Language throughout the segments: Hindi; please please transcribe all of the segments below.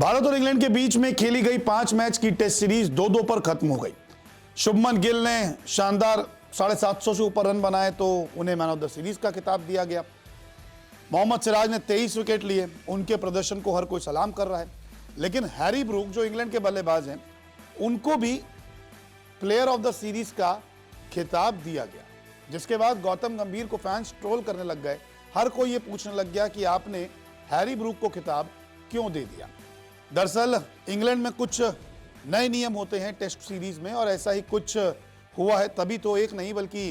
भारत और इंग्लैंड के बीच में खेली गई 5 मैच की टेस्ट सीरीज 2-2 पर खत्म हो गई। शुभमन गिल ने शानदार 750 से ऊपर रन बनाए तो उन्हें मैन ऑफ द सीरीज का खिताब दिया गया। मोहम्मद सिराज ने 23 विकेट लिए, उनके प्रदर्शन को हर कोई सलाम कर रहा है। लेकिन हैरी ब्रूक जो इंग्लैंड के बल्लेबाज हैं, उनको भी प्लेयर ऑफ द सीरीज का खिताब दिया गया, जिसके बाद गौतम गंभीर को फैंस ट्रोल करने लग गए। हर कोई ये पूछने लग गया कि आपने हैरी ब्रूक को खिताब क्यों दे दिया। दरअसल इंग्लैंड में कुछ नए नियम होते हैं टेस्ट सीरीज में, और ऐसा ही कुछ हुआ है, तभी तो एक नहीं बल्कि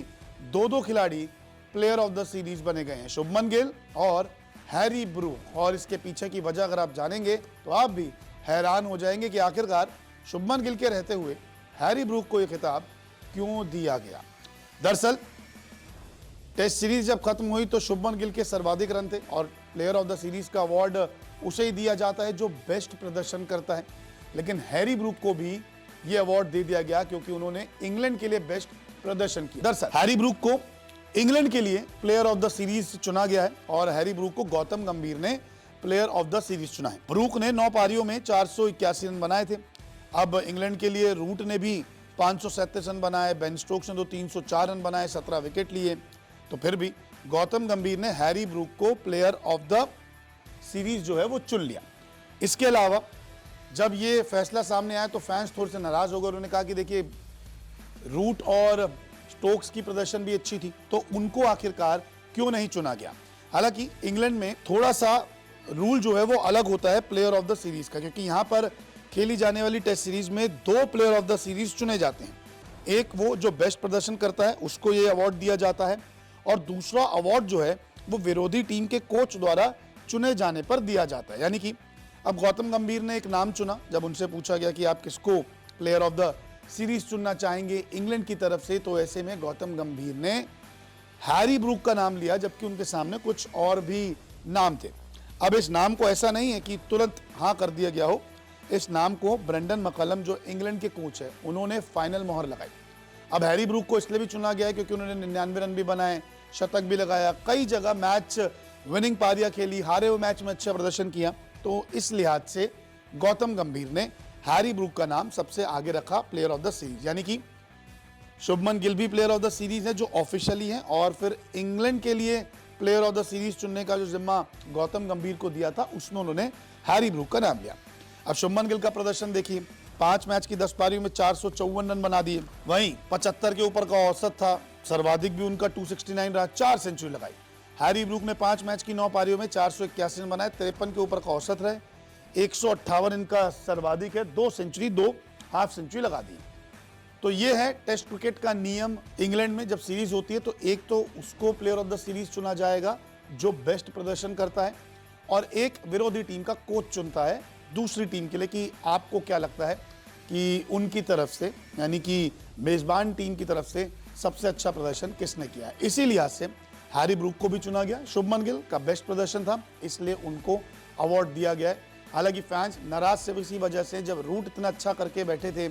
दो खिलाड़ी प्लेयर ऑफ द सीरीज बने गए हैं, शुभमन गिल और हैरी ब्रूक। और इसके पीछे की वजह अगर आप जानेंगे तो आप भी हैरान हो जाएंगे कि आखिरकार शुभमन गिल के रहते हुए हैरी ब्रूक को यह खिताब क्यों दिया गया। दरअसल टेस्ट सीरीज जब खत्म हुई तो शुभमन गिल के सर्वाधिक रन थे और प्लेयर ऑफ द सीरीज का अवार्ड उसे ही दिया जाता है जो बेस्ट प्रदर्शन करता है। लेकिन हैरी ब्रूक को भी यह अवार्ड दे दिया गया क्योंकि उन्होंने इंग्लैंड के लिए बेस्ट प्रदर्शन किया। दरअसल हैरी ब्रूक को इंग्लैंड के लिए प्लेयर ऑफ द सीरीज चुना गया है और हैरी ब्रूक को गौतम गंभीर ने प्लेयर ऑफ द सीरीज चुना है। ब्रूक ने 9 पारियों में 481 रन बनाए थे। अब इंग्लैंड के लिए रूट ने भी 537 रन बनाए, बेन स्टोक्स ने तो 304 रन बनाए, 17 विकेट लिए। तो फिर भी गौतम गंभीर ने हैरी ब्रूक को प्लेयर ऑफ द सीरीज जो है वो चुन लिया। इसके अलावा जब ये फैसला सामने आया तो फैंस थोड़े से नाराज हो गए। उन्होंने कहा कि देखिए, रूट और स्टोक्स की प्रदर्शन भी अच्छी थी, तो उनको आखिरकार क्यों नहीं चुना गया। हालांकि इंग्लैंड में थोड़ा सा रूल जो है वो अलग होता है प्लेयर ऑफ द सीरीज का, क्योंकि यहां पर खेली जाने वाली टेस्ट सीरीज में 2 प्लेयर ऑफ द सीरीज चुने जाते हैं। एक वो जो बेस्ट प्रदर्शन करता है उसको ये अवार्ड दिया जाता है, और दूसरा अवार्ड जो है वो विरोधी टीम के कोच द्वारा चुने जाने पर दिया जाता है। यानी कि अब गौतम गंभीर ने एक नाम चुना, जब उनसे पूछा गया कि आप किसको प्लेयर ऑफ द सीरीज चुनना चाहेंगे इंग्लैंड की तरफ से, तो ऐसे में गौतम गंभीर ने हैरी ब्रूक का नाम लिया, जबकि उनके सामने कुछ और भी नाम थे। अब इस नाम को ऐसा नहीं है कि तुरंत हाँ कर दिया गया हो। इस नाम को ब्रेंडन मैकलम जो इंग्लैंड के कोच है उन्होंने फाइनल मोहर लगाई। अब हैरी ब्रूक को इसलिए भी चुना गया है क्योंकि उन्होंने 99 रन भी बनाए, शतक भी लगाया, कई जगह मैच विनिंग पारियां खेली, हारे हुए मैच में अच्छा प्रदर्शन किया। तो इस लिहाज से गौतम गंभीर ने हैरी ब्रूक का नाम सबसे आगे रखा प्लेयर ऑफ द सीरीज। यानी कि शुभमन गिल भी प्लेयर ऑफ द सीरीज है जो ऑफिशियली है, और फिर इंग्लैंड के लिए प्लेयर ऑफ द सीरीज चुनने का जो जिम्मा गौतम गंभीर को दिया था उसमें उन्होंने हैरी ब्रूक का नाम लिया। अब शुभमन गिल का प्रदर्शन देखिए, 5 मैच की 10 पारियों में 454 रन बना दिए, वहीं 75 के ऊपर का औसत था, सर्वाधिक भी उनका 269 रहा, 4 सेंचुरी लगाई। हैरी ब्रूक ने 5 मैच की 9 पारियों में 481 रन बनाए, 53 के ऊपर का औसत रहे, 158 इनका सर्वाधिक है, 2 सेंचुरी 2 हाफ सेंचुरी लगा दी। तो ये है टेस्ट क्रिकेट का नियम। इंग्लैंड में जब सीरीज होती है तो एक तो उसको प्लेयर ऑफ द सीरीज चुना जाएगा जो बेस्ट प्रदर्शन करता है, और एक विरोधी टीम का कोच चुनता है दूसरी टीम के लिए कि आपको क्या लगता है कि उनकी तरफ से, यानी कि मेजबान टीम की तरफ से सबसे अच्छा प्रदर्शन किसने किया है। इसी लिहाज से हैरी ब्रूक को भी चुना गया। शुभमन गिल का बेस्ट प्रदर्शन था इसलिए उनको अवार्ड दिया गया है। हालांकि फैंस नाराज से इसी वजह से, जब रूट इतना अच्छा करके बैठे थे,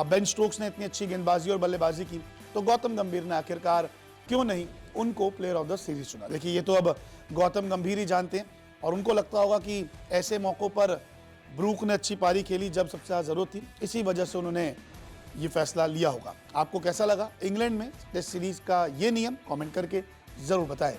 बेन स्टोक्स ने इतनी अच्छी गेंदबाजी और बल्लेबाजी की, तो गौतम गंभीर ने आखिरकार क्यों नहीं उनको प्लेयर ऑफ द सीरीज चुना। देखिए, ये तो अब गौतम गंभीर ही जानते हैं, और उनको लगता होगा कि ऐसे मौक़ों पर ब्रूक ने अच्छी पारी खेली जब सबसे ज़्यादा जरूरत थी, इसी वजह से उन्होंने ये फैसला लिया होगा। आपको कैसा लगा इंग्लैंड में टेस्ट सीरीज का ये नियम, कमेंट करके जरूर बताएं।